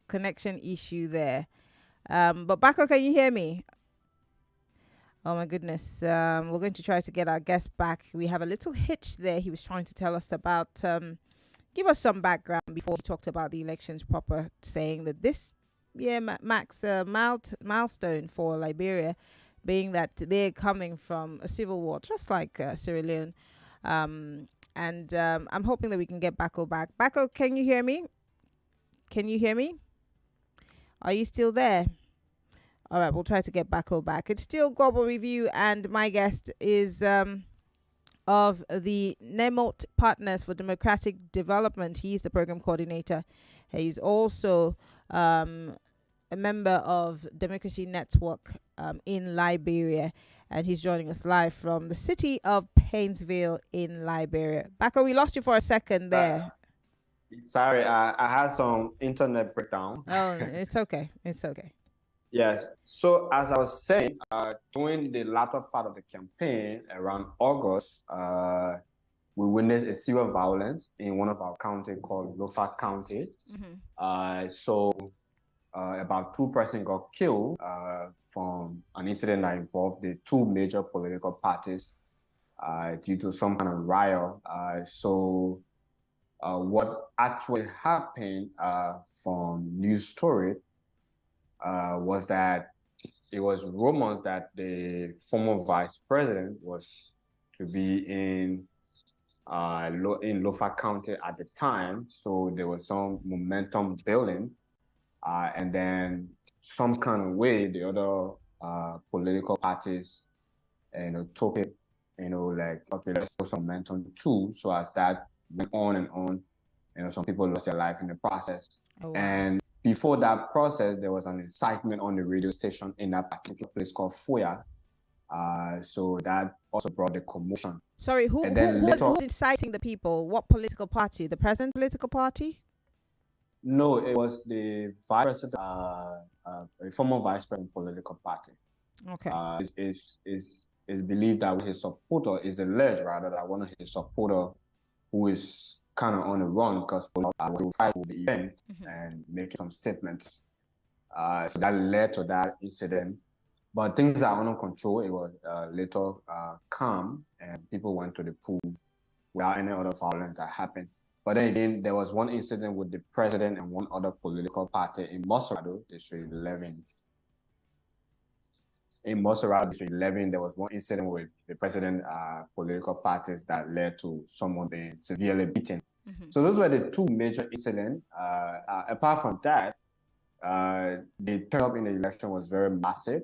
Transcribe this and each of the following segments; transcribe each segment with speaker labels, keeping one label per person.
Speaker 1: connection issue there. But Bako, can you hear me? Oh my goodness. We're going to try to get our guest back. We have a little hitch there. He was trying to tell us about, give us some background before he talked about the elections proper, saying that this year marks a milestone for Liberia, being that they're coming from a civil war, just like Sierra Leone. And I'm hoping that we can get Bako back. Bako, can you hear me? Can you hear me? Are you still there? All right, we'll try to get Bako back. It's still Global Review, and my guest is of the Naymote Partners for Democratic Development. He's the program coordinator. He's also a member of Democracy Network in Liberia, and he's joining us live from the city of Painesville in Liberia. Bako, we lost you for a second there.
Speaker 2: Sorry, I had some internet breakdown.
Speaker 1: Oh, it's okay. It's okay.
Speaker 2: Yes. So as I was saying, during the latter part of the campaign, around August, we witnessed a serious violence in one of our county called Lofa County. So about 2 persons got killed from an incident that involved the two major political parties due to some kind of riot. What actually happened from news story was that it was rumors that the former vice president was to be in Lofa County at the time. So there was some momentum building, and then some kind of way the other political parties, took it, like, okay, let's put some momentum too. So as that went on and on, some people lost their life in the process.
Speaker 1: Oh, wow.
Speaker 2: And before that process, there was an incitement on the radio station in that particular place called Foya. So that also brought the commotion.
Speaker 1: Sorry, who was inciting the people? What political party? The present political party?
Speaker 2: No, it was the vice president, a former vice president political party.
Speaker 1: Okay.
Speaker 2: Is believed that his supporter is alleged rather that one of his supporter who is kind of on the run because will try to the event and make some statements. So that led to that incident. But things are under control. It was later calm, and people went to the pool without any other violence that happened. But then again, there was one incident with the president and one other political party in Moserado, District 11. In Moserado, District 11, there was one incident with the president political parties that led to someone being severely beaten. So those were the two major incidents. Apart from that, the turnout in the election was very massive.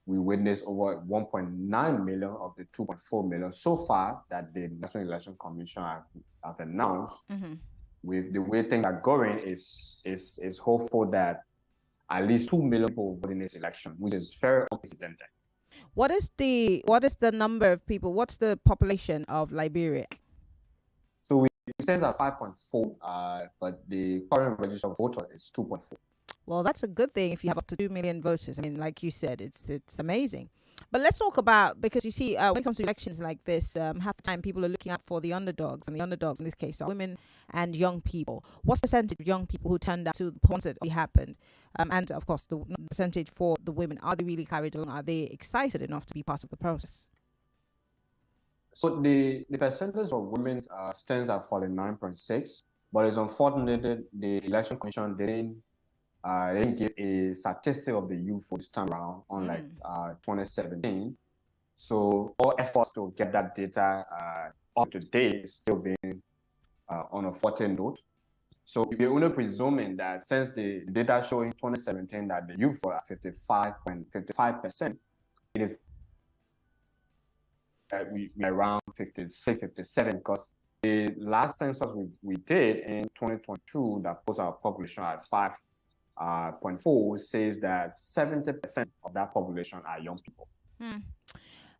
Speaker 2: We witnessed over 1.9 million of the 2.4 million so far that the National Election Commission have announced. With the way things are going, is hopeful that at least 2 million people vote in this election, which is very unprecedented.
Speaker 1: What is the number of people? What's the population of Liberia?
Speaker 2: So we stand at 5.4, but the current registered voter is 2.4.
Speaker 1: Well, that's a good thing if you have up to 2 million voters. I mean, like you said, it's amazing. But let's talk about, because you see, when it comes to elections like this, half the time people are looking out for the underdogs, and the underdogs in this case are women and young people. What's the percentage of young people who turned out to the ones that happened? And of course, the percentage for the women, are they really carried along? Are they excited enough to be part of the process?
Speaker 2: So the percentage of women stands at 49.6, but it's unfortunate that the Election Commission didn't give a statistic of the youth for this time around, unlike 2017. So all efforts to get that data up to date is still being on a 14 note. So we're only presuming that since the data showing 2017 that the youth were at 55.55%, it is we around 56, 57, because the last census we did in 2022 that puts our population at 5.4 says that 70% of that population are young people.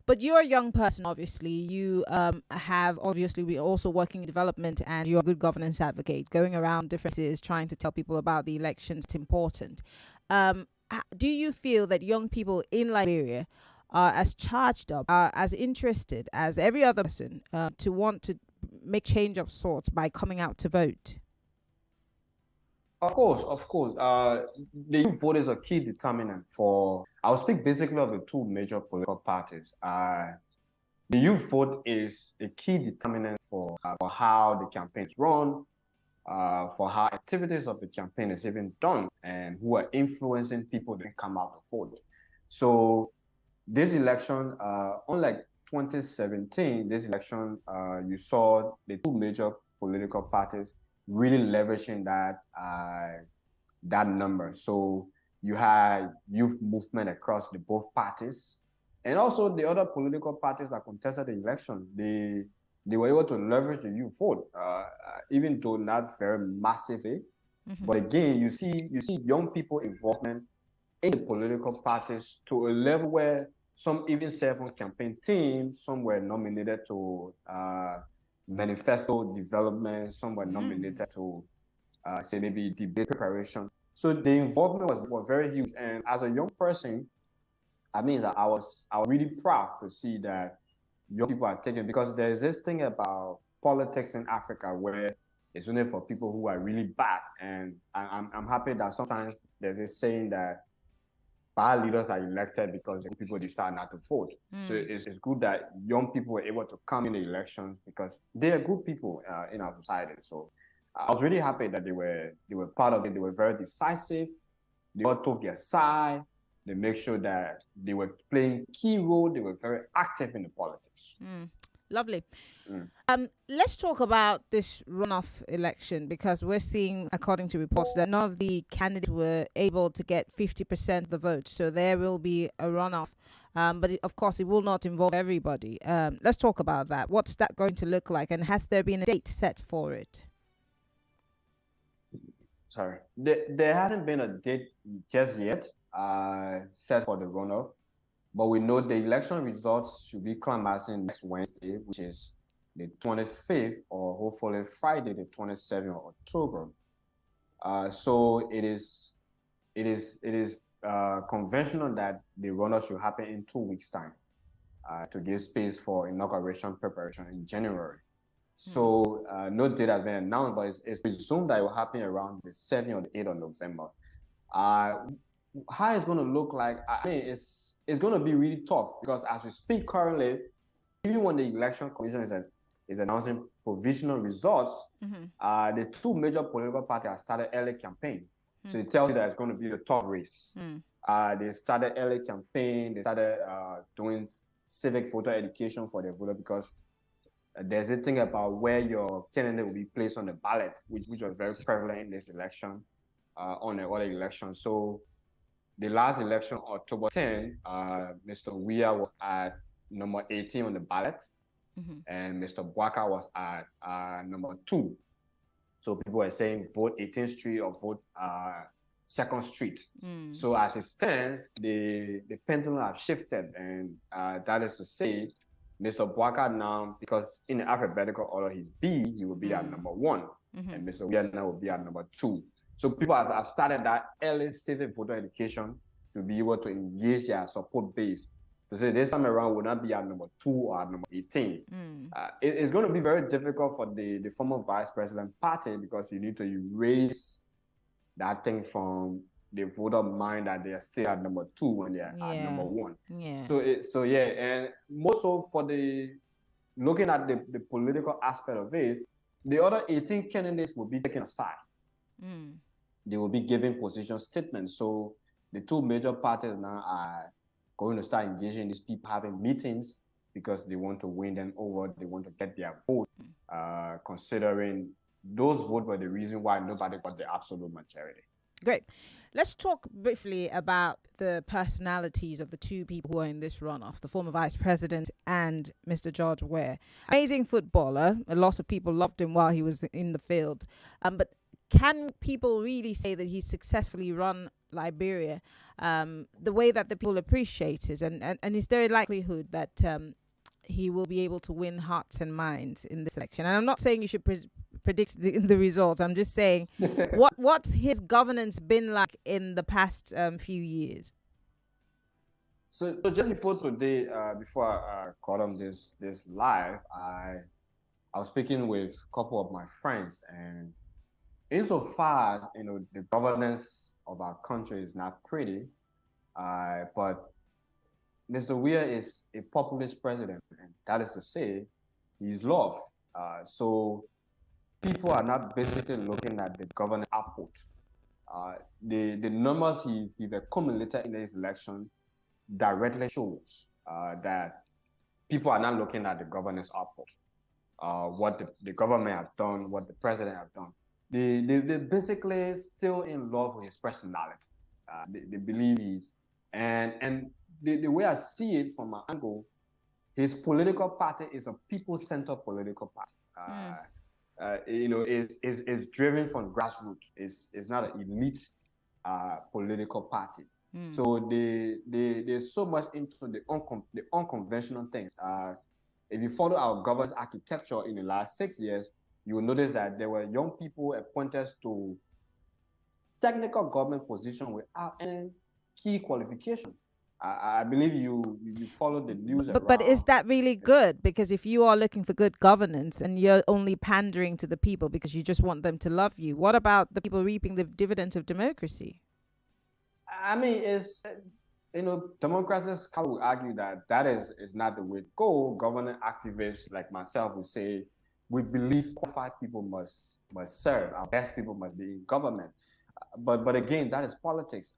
Speaker 1: But you're a young person, obviously. You we're also working in development, and you're a good governance advocate, going around different cities trying to tell people about the elections. It's important. Do you feel that young people in Liberia are as charged up, are as interested as every other person to want to make change of sorts by coming out to vote?
Speaker 2: Of course, of course. The youth vote is a key determinant for. I'll speak basically of the two major political parties. The youth vote is a key determinant for how the campaign is run, for how activities of the campaign is even done, and who are influencing people that come out to vote. So this election, unlike 2017, this election, you saw the two major political parties really leveraging that number. So you had youth movement across the both parties, and also the other political parties that contested the election. They were able to leverage the youth vote, even though not very massively. Mm-hmm. But again, you see young people involvement in the political parties to a level where some even serve on campaign teams, some were nominated to manifesto development, some were nominated to say maybe debate preparation. So the involvement was very huge. And as a young person, I mean that I was really proud to see that young people are taking, because there's this thing about politics in Africa where it's only for people who are really bad. And I'm happy that sometimes there's this saying that bad leaders are elected because people decide not to vote. So it's good that young people were able to come in the elections because they are good people in our society. So I was really happy that they were part of it. They were very decisive. They all took their side. They make sure that they were playing key role. They were very active in the politics.
Speaker 1: Lovely. Let's talk about this runoff election, because we're seeing, according to reports, that none of the candidates were able to get 50% of the vote. So there will be a runoff. But of course, it will not involve everybody. Let's talk about that. What's that going to look like? And has there been a date set for it?
Speaker 2: Sorry. There hasn't been a date just yet set for the runoff. But we know the election results should be canvassing next Wednesday, which is the 25th, or hopefully Friday, the 27th of October. So it is conventional that the runoff should happen in 2 weeks' time to give space for inauguration preparation in January. So no date has been announced, but it's presumed that it will happen around the 7th or the 8th of November. How it's going to look like, I mean, it's going to be really tough, because as we speak currently, even when the election commission is announcing provisional results, the two major political parties have started early campaign. So it tells you that it's going to be a tough race. They started early campaign. They started doing civic voter education for their voter, because there's a thing about where your candidate will be placed on the ballot, which was very prevalent in this election, on the other election. So the last election, October 10, Mr. Weah was at number 18 on the ballot, and Mr. Bako was at number 2. So people are saying vote 18th Street or vote 2nd Street. So as it stands, the pendulum has shifted, and that is to say, Mr. Bako now, because in the alphabetical order he's B, he will be at number 1, and Mr. Weah now will be at number 2. So people have started that early civic voter education to be able to engage their support base. To say this time around will not be at number 2 or at number 18. It's going to be very difficult for the former vice president party, because you need to erase that thing from the voter mind that they are still at number 2 when they are at number 1. And more so for looking at the political aspect of it, the other 18 candidates will be taken aside. They will be giving position statements. So the two major parties now are going to start engaging these people, having meetings, because they want to win them over. They want to get their vote, considering those votes were the reason why nobody got the absolute majority.
Speaker 1: Great. Let's talk briefly about the personalities of the two people who are in this runoff, the former vice president and Mr. George Weah. Amazing footballer. A lot of people loved him while he was in the field. But can people really say that he successfully run Liberia the way that the people appreciate it? And is there a likelihood that he will be able to win hearts and minds in this election? And I'm not saying you should predict the results. I'm just saying, what's his governance been like in the past few years?
Speaker 2: So just before today, before I called on this live, I was speaking with a couple of my friends, and insofar as, the governance of our country is not pretty, but Mr. Weir is a populist president, and that is to say, he's loved. So people are not basically looking at the government output. The numbers he've accumulated in this election directly shows that people are not looking at the governance output, what the government have done, what the president have done. They basically still in love with his personality. They believe and the way I see it from my angle, his political party is a people-centered political party. Is driven from grassroots. It's not an elite political party. So they're so much into the unconventional things. If you follow our governance architecture in the last 6 years, you will notice that there were young people appointed to technical government positions without any key qualification. I believe you follow the news.
Speaker 1: But is that really good? Because if you are looking for good governance and you're only pandering to the people because you just want them to love you, what about the people reaping the dividends of democracy?
Speaker 2: I mean, democracies will argue that is not the way to go. Government activists like myself will say, we believe qualified people must serve. Our best people must be in government. But again, that is politics.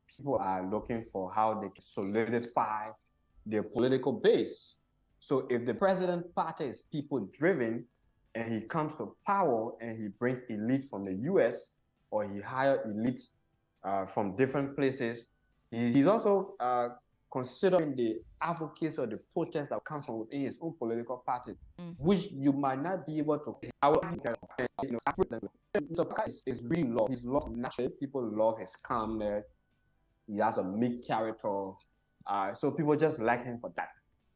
Speaker 2: People are looking for how they can solidify their political base. So if the president party is people-driven and he comes to power and he brings elite from the U.S. or he hires elite from different places, he's also considering the advocates or the protests that come from within his own political party, which you might not be able to. Is really loved. He's loved naturally. People love his calmness. He has a meek character. So people just like him for that.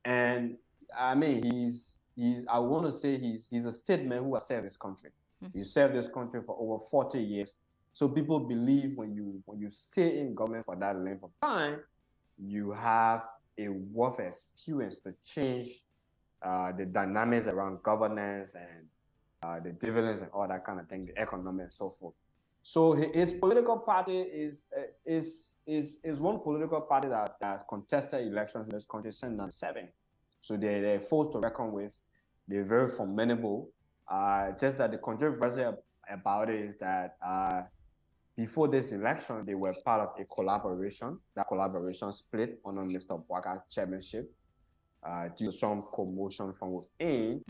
Speaker 2: And I mean, I want to say he's a statesman who has served this country. He served this country for over 40 years. So people believe when you stay in government for that length of time, you have a worth experience to change the dynamics around governance and the dividends and all that kind of thing, the economy and so forth. So his political party is one political party that has contested elections in this country since 1997. So they're forced to reckon with. They're very formidable. Just that the controversy about it is that before this election, they were part of a collaboration. That collaboration split under Mr. Baka's chairmanship due to some commotion from within.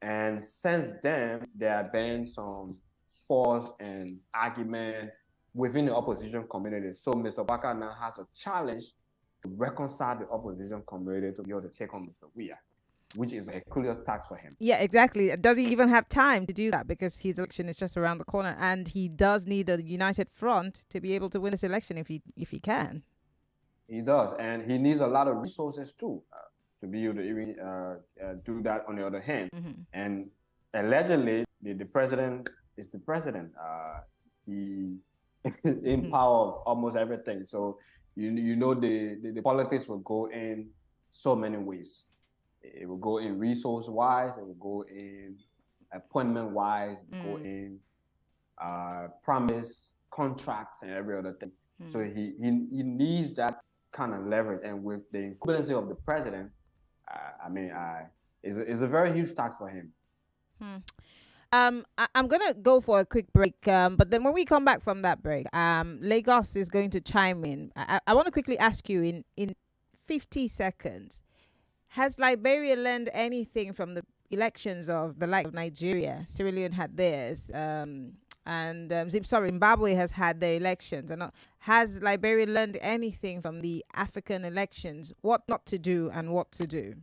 Speaker 2: And since then, there have been some force and argument within the opposition community. So Mr. Bako now has a challenge to reconcile the opposition community to be able to take on Mr. Weir, which is a Herculean task for him.
Speaker 1: Yeah, exactly. Does he even have time to do that? Because his election is just around the corner, and he does need a united front to be able to win this election if he can.
Speaker 2: He does, and he needs a lot of resources too. To be able to even do that on the other hand. And allegedly, the president is the president. He in power of almost everything. So, the politics will go in so many ways. It will go in resource-wise, it will go in appointment-wise, it will go in promise, contracts, and every other thing. So he needs that kind of leverage. And with the incumbency of the president, it's a very huge task for him.
Speaker 1: I'm gonna go for a quick break, but then when we come back from that break, Lagos is going to chime in. I want to quickly ask you in 50 seconds, has Liberia learned anything from the elections of the like of Nigeria? Sierra Leone had theirs, Zimbabwe has had their elections. And has Liberia learned anything from the African elections? What not to do and what to do?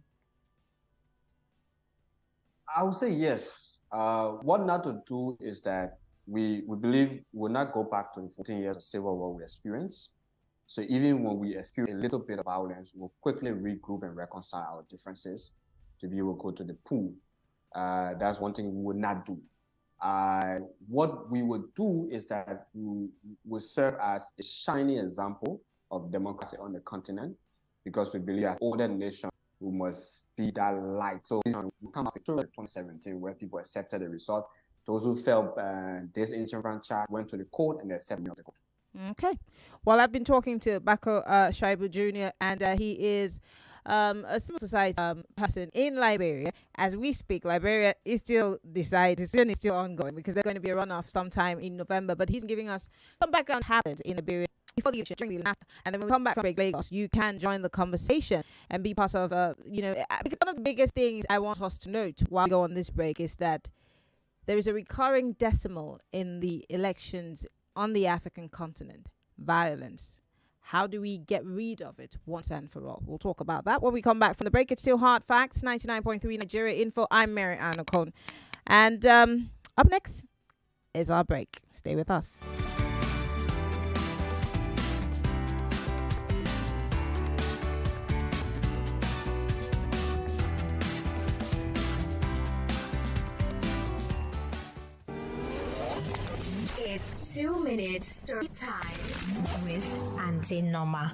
Speaker 2: I would say yes. What not to do is that we believe we'll not go back to the 14 years of civil war we experienced. So even when we experience a little bit of violence, we'll quickly regroup and reconcile our differences to be able to go to the pool. That's one thing we would not do. What we would do is that we would serve as a shining example of democracy on the continent, because we believe as older nation, we must be that light. So we come after 2017 where people accepted the result. Those who felt disenfranchised went to the court and they accepted the court.
Speaker 1: Okay. Well, I've been talking to Bako Shuaibu Jr., and he is a civil society person in Liberia. As we speak, Liberia is still decided, it's still ongoing because there's going to be a runoff sometime in November. But he's giving us some background happened in Liberia before the election, during the after, and then when we come back from Lagos, you can join the conversation and be part of, because one of the biggest things I want us to note while we go on this break is that there is a recurring decimal in the elections on the African continent: violence. How do we get rid of it once and for all? We'll talk about that when we come back from the break. It's still Hard Facts, 99.3 Nigeria Info. I'm Mary Ann Okon. And up next is our break. Stay with us.
Speaker 3: It's 2 minutes story time with Auntie Norma.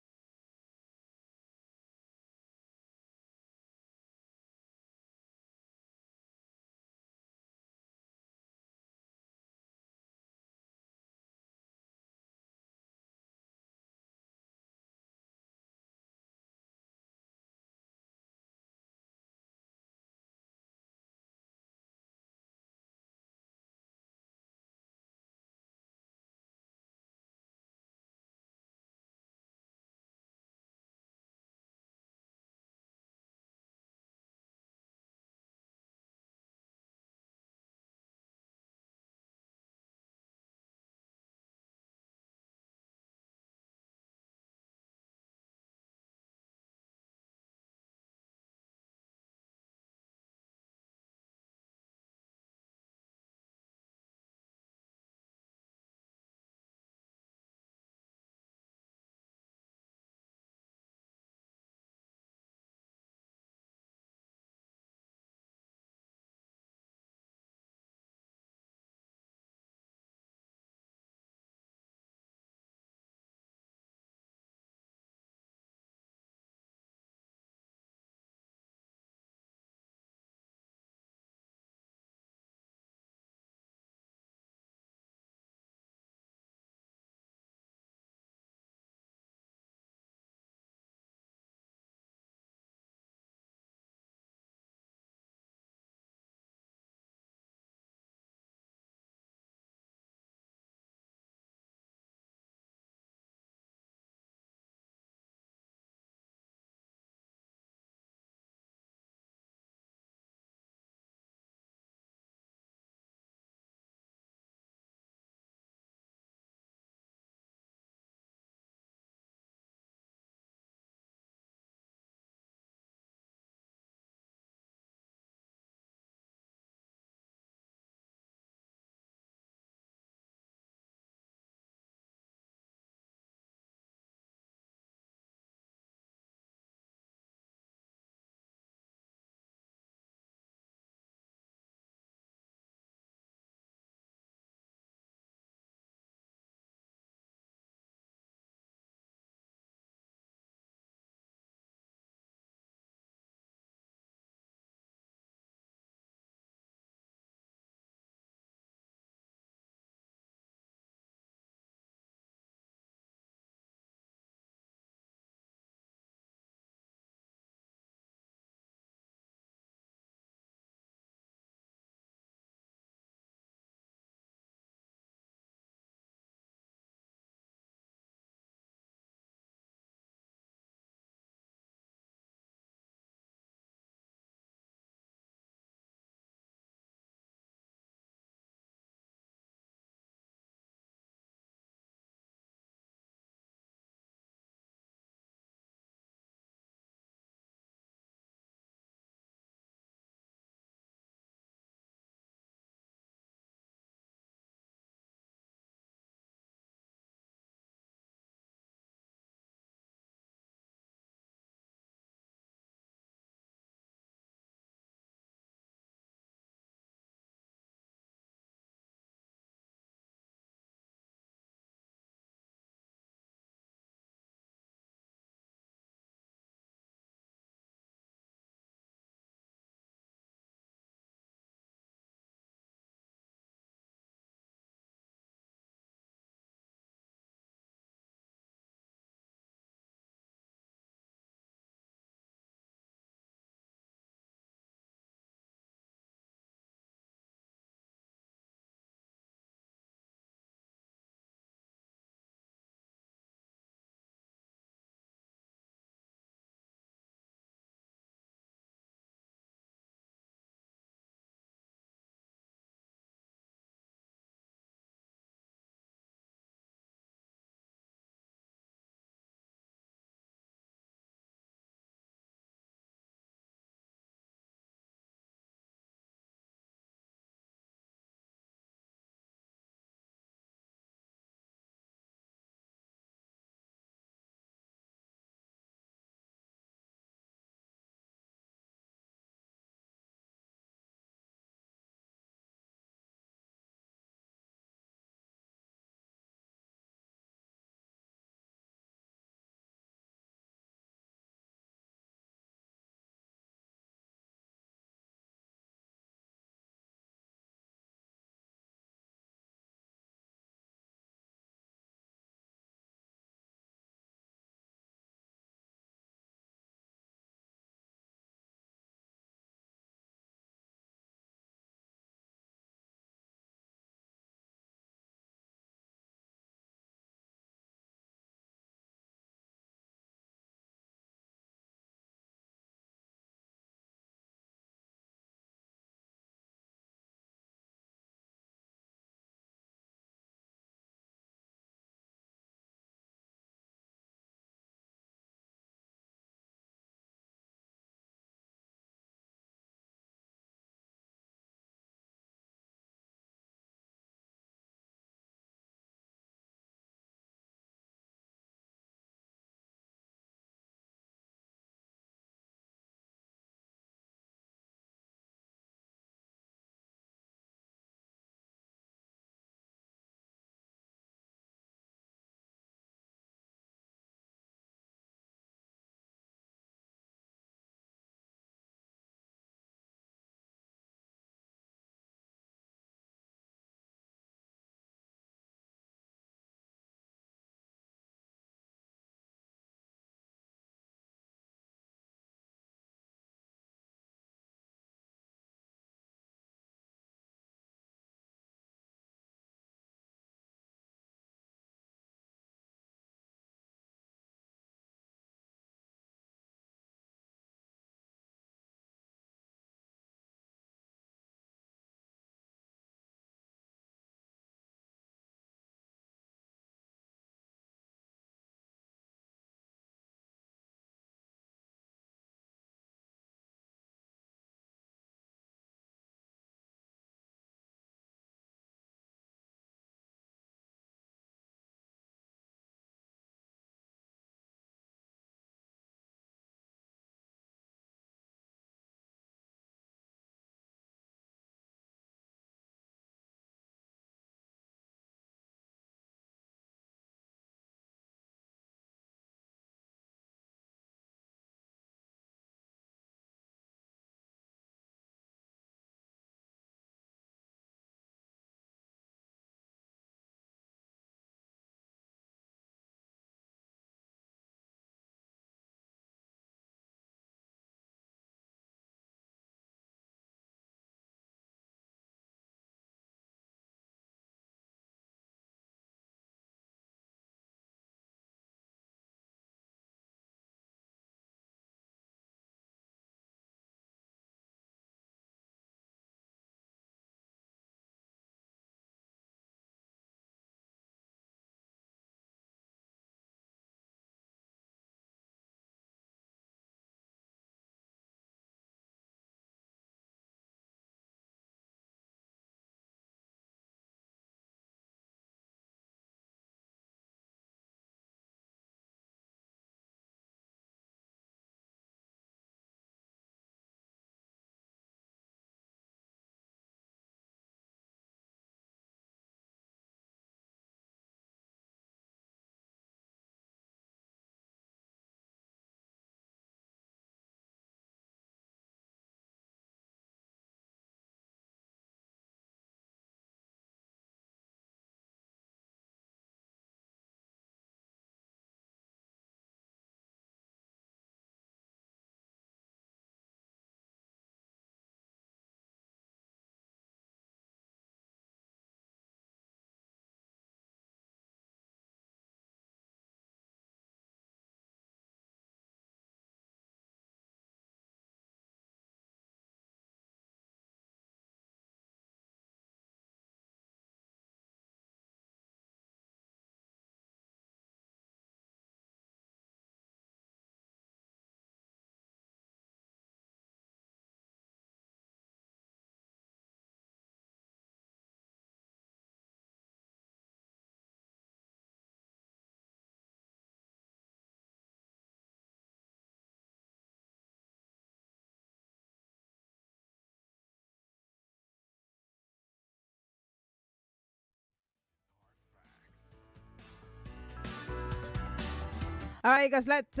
Speaker 1: All right, guys, let's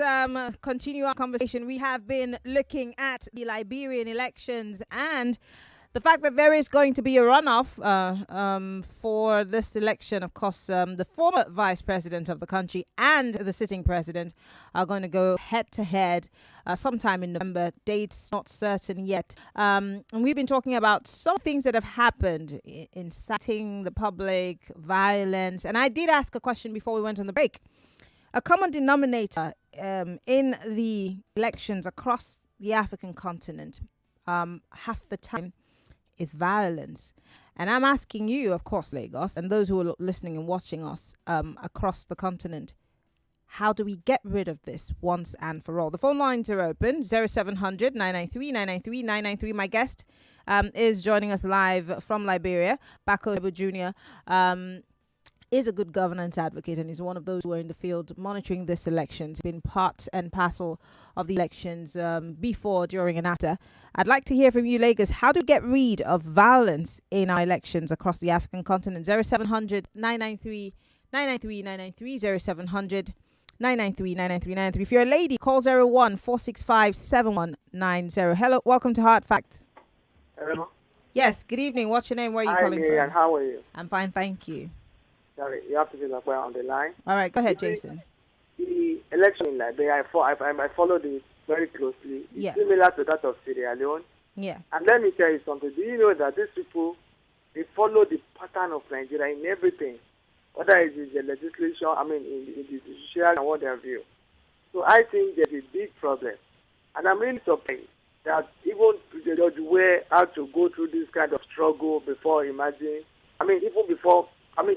Speaker 1: continue our conversation. We have been looking at the Liberian elections and the fact that there is going to be a runoff for this election. Of course, the former vice president of the country and the sitting president are going to go head to head sometime in November. Dates not certain yet. And we've been talking about some things that have happened, inciting the public, violence. And I did ask a question before we went on the break. A common denominator in the elections across the African continent, half the time, is violence. And I'm asking you, of course, Lagos, and those who are listening and watching us across the continent, how do we get rid of this once and for all? The phone lines are open, 0700 993 993 993. My guest is joining us live from Liberia, Bako Jr., is a good governance advocate and is one of those who are in the field monitoring this election. He's been part and parcel of the elections before, during and after. I'd like to hear from you, Lagos. How do we get rid of violence in our elections across the African continent? 0700 993 993 993 0700 993 993 993. If you're a lady, call 01 465 7190. Hello, welcome to Hard Facts.
Speaker 4: Hello.
Speaker 1: Yes, good evening. What's your name? Where are you calling
Speaker 4: Miriam,
Speaker 1: from?
Speaker 4: how are you?
Speaker 1: I'm fine, thank you.
Speaker 4: Sorry, you have to be on the line.
Speaker 1: All right, go ahead, Jason.
Speaker 4: The election in Liberia, I followed it very closely. It's similar to that of Sierra Leone.
Speaker 1: Yeah.
Speaker 4: And let me tell you something. Do you know that these people, they follow the pattern of Nigeria in everything, whether it is the legislation, in the judicial and what have you. So I think there's a big problem. And I'm really surprised that even the judge were had to go through this kind of struggle before even before.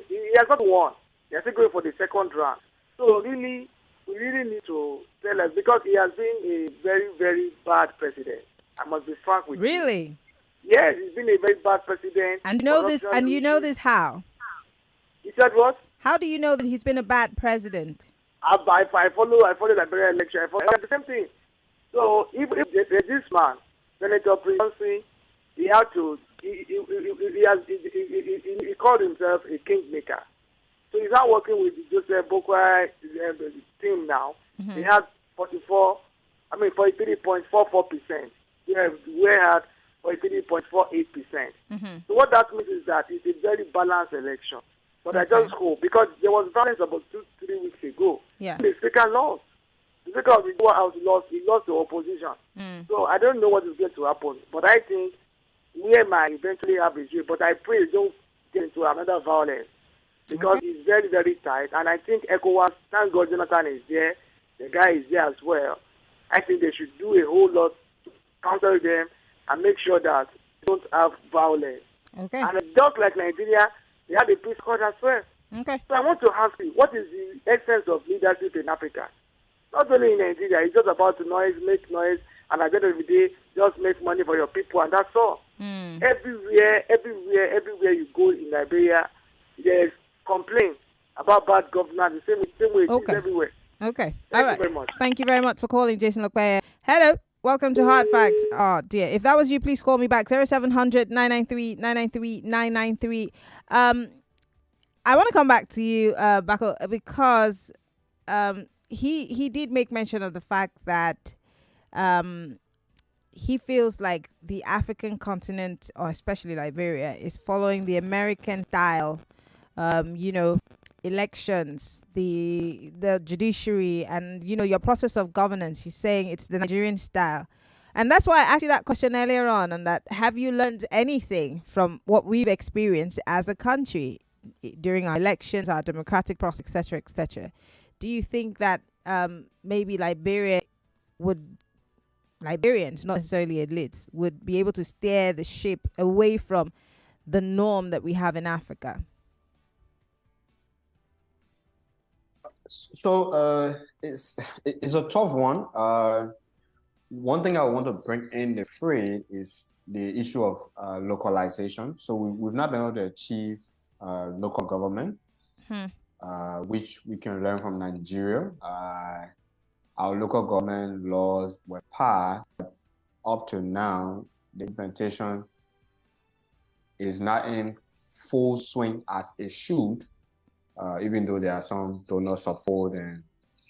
Speaker 4: He has not won. He has to go for the second round. So really, we really need to tell us, because he has been a very, very bad president. I must be frank with you.
Speaker 1: Really?
Speaker 4: Yes, he's been a very bad president.
Speaker 1: And you know this how?
Speaker 4: He said what?
Speaker 1: How do you know that he's been a bad president?
Speaker 4: I follow the Liberia election. I follow the same thing. So if this man, Senator Prince, he had to. He called himself a kingmaker. So he's not working with Joseph Bako team now.
Speaker 1: Mm-hmm.
Speaker 4: He had 43.44%. Yeah, we had 43.48%.
Speaker 1: Mm-hmm.
Speaker 4: So what that means is that it's a very balanced election. But I just hope, because there was violence about 2-3 weeks ago.
Speaker 1: Yeah.
Speaker 4: The speaker lost. The speaker of the House lost. He lost the opposition. So I don't know what is going to happen. But I think we might eventually have a deal. But I pray they don't get into another violence, because it's very, very tight. And I think ECOWAS, thank God Jonathan is there. The guy is there as well. I think they should do a whole lot to counter them and make sure that they don't have violence.
Speaker 1: Okay.
Speaker 4: And just like Nigeria, they have a peace accord as well.
Speaker 1: Okay.
Speaker 4: So I want to ask you, what is the essence of leadership in Africa? Not only in Nigeria, it's just about to make noise, and at the end of the day, just make money for your people, and that's all. Everywhere you go in Liberia, there's complaints about bad governance. The same way it is everywhere.
Speaker 1: Okay.
Speaker 4: Thank you very much.
Speaker 1: Thank you very much for calling, Jason Lokwe. Hello. Welcome to Hard Facts. Oh, dear. If that was you, please call me back. 0700 993 993 993. I want to come back to you, Bako, because he did make mention of the fact that he feels like the African continent, or especially Liberia, is following the American style, elections, the judiciary, and your process of governance. He's saying it's the Nigerian style. And that's why I asked you that question earlier on, and that have you learned anything from what we've experienced as a country during our elections, our democratic process, etc., etc.? Do you think that maybe Liberians, not necessarily elites, would be able to steer the ship away from the norm that we have in Africa?
Speaker 2: So it's a tough one. One thing I want to bring in the fray is the issue of localization. So we've not been able to achieve local government, which we can learn from Nigeria. Our local government laws were passed, but up to now, the implementation is not in full swing as it should, even though there are some donor support and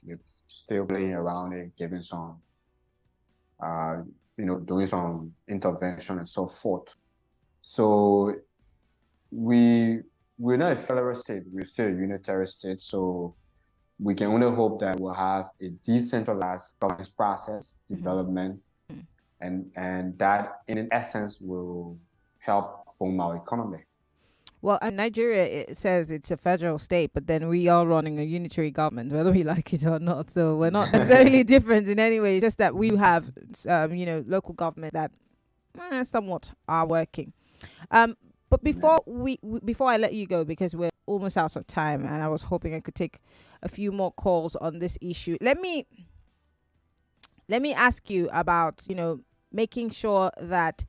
Speaker 2: They're still playing around it, giving some, doing some intervention and so forth. So we're not a federal state, we're still a unitary state. So we can only hope that we'll have a decentralized governance process, development, and that in essence will help boom our economy.
Speaker 1: Well, Nigeria, it says it's a federal state, but then we are running a unitary government, whether we like it or not. So we're not necessarily different in any way. It's just that we have, local government that somewhat are working. But before before I let you go, because we're almost out of time, and I was hoping I could take a few more calls on this issue. Let me ask you about, making sure that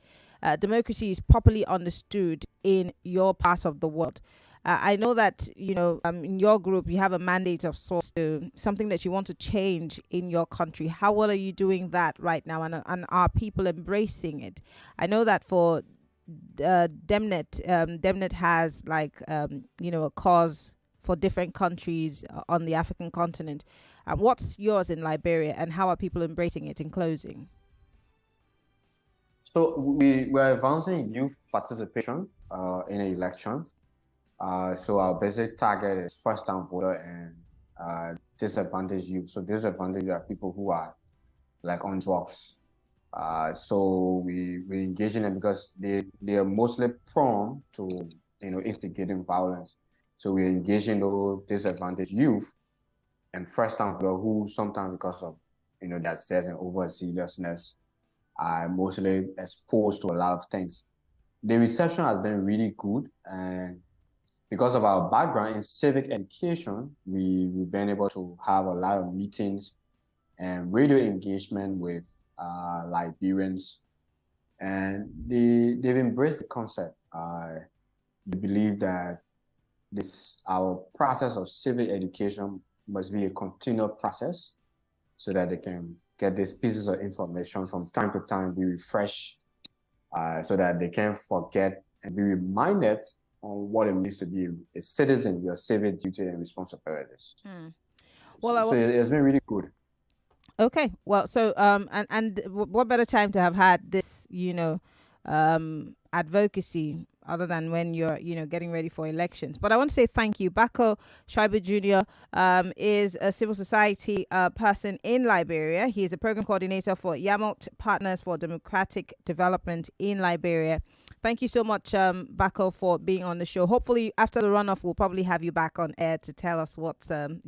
Speaker 1: democracy is properly understood in your part of the world. I know that, in your group, you have a mandate of sorts, something that you want to change in your country. How well are you doing that right now? And are people embracing it? I know that for Demnet has a cause for different countries on the African continent. What's yours in Liberia, and how are people embracing it? In closing.
Speaker 2: So we're advancing youth participation in elections. So our basic target is first-time voter and disadvantaged youth. So disadvantaged are people who are on drugs. So we engage in them because they are mostly prone to instigating violence. So we engage in those disadvantaged youth and first-time voter who sometimes because of their sex and over seriousness are mostly exposed to a lot of things. The reception has been really good, and because of our background in civic education, we've been able to have a lot of meetings and radio engagement with Liberians, and they've embraced the concept. They believe that our process of civic education must be a continual process so that they can get these pieces of information from time to time, be refreshed, so that they can't forget and be reminded on what it means to be a citizen, your civic duty and responsibilities.
Speaker 1: Well,
Speaker 2: so it's been really good.
Speaker 1: Okay, well, so and what better time to have had this, advocacy other than when you're, getting ready for elections. But I want to say thank you. Bako Shuaibu Jr. Is a civil society person in Liberia. He is a program coordinator for Naymote Partners for Democratic Development in Liberia. Thank you so much, Bako, for being on the show. Hopefully, after the runoff, we'll probably have you back on air to tell us what's, the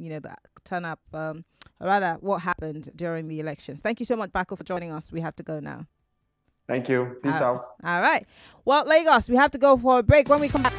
Speaker 1: turn up, what happened during the elections. Thank you so much, Bako, for joining us. We have to go now.
Speaker 2: Thank you. Peace out.
Speaker 1: All right. Well, Lagos, we have to go for a break. When we come back.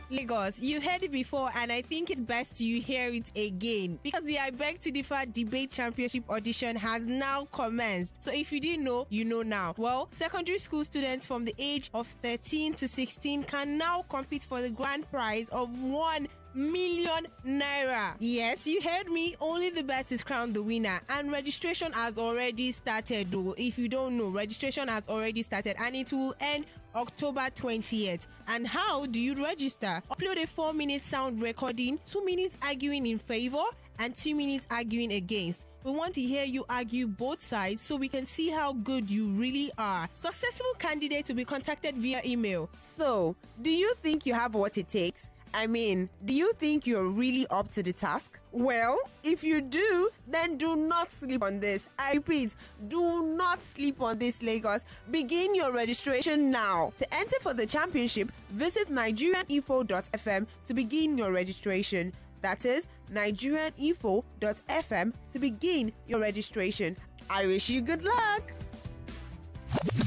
Speaker 5: Lagos, you heard it before, and I think it's best you hear it again because the I Beg to Differ Debate Championship audition has now commenced. So if you didn't know, you know now. Well, secondary school students from the age of 13 to 16 can now compete for the grand prize of 1 million naira. Yes, you heard me. Only the best is crowned the winner, and registration has already started. Though, if you don't know, registration has already started, and it will end October 20th. And how do you register? Upload a 4-minute sound recording, 2 minutes arguing in favor, and 2 minutes arguing against. We want to hear you argue both sides so we can see how good you really are. Successful candidates will be contacted via email. So, do you think you have what it takes? Do you think you're really up to the task? Well, if you do, then do not sleep on this. I repeat, do not sleep on this, Lagos. Begin your registration now. To enter for the championship, visit nigerianinfo.fm to begin your registration. That is nigerianinfo.fm to begin your registration. I wish you good luck.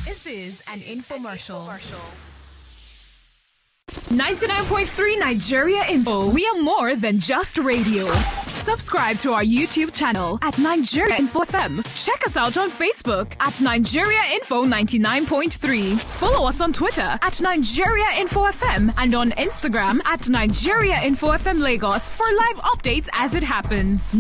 Speaker 3: This is an infomercial.
Speaker 6: 99.3 Nigeria Info. We are more than just radio. Subscribe to our YouTube channel at Nigeria Info FM. Check us out on Facebook at Nigeria Info 99.3. Follow us on Twitter at Nigeria Info FM and on Instagram at Nigeria Info FM Lagos for live updates as it happens.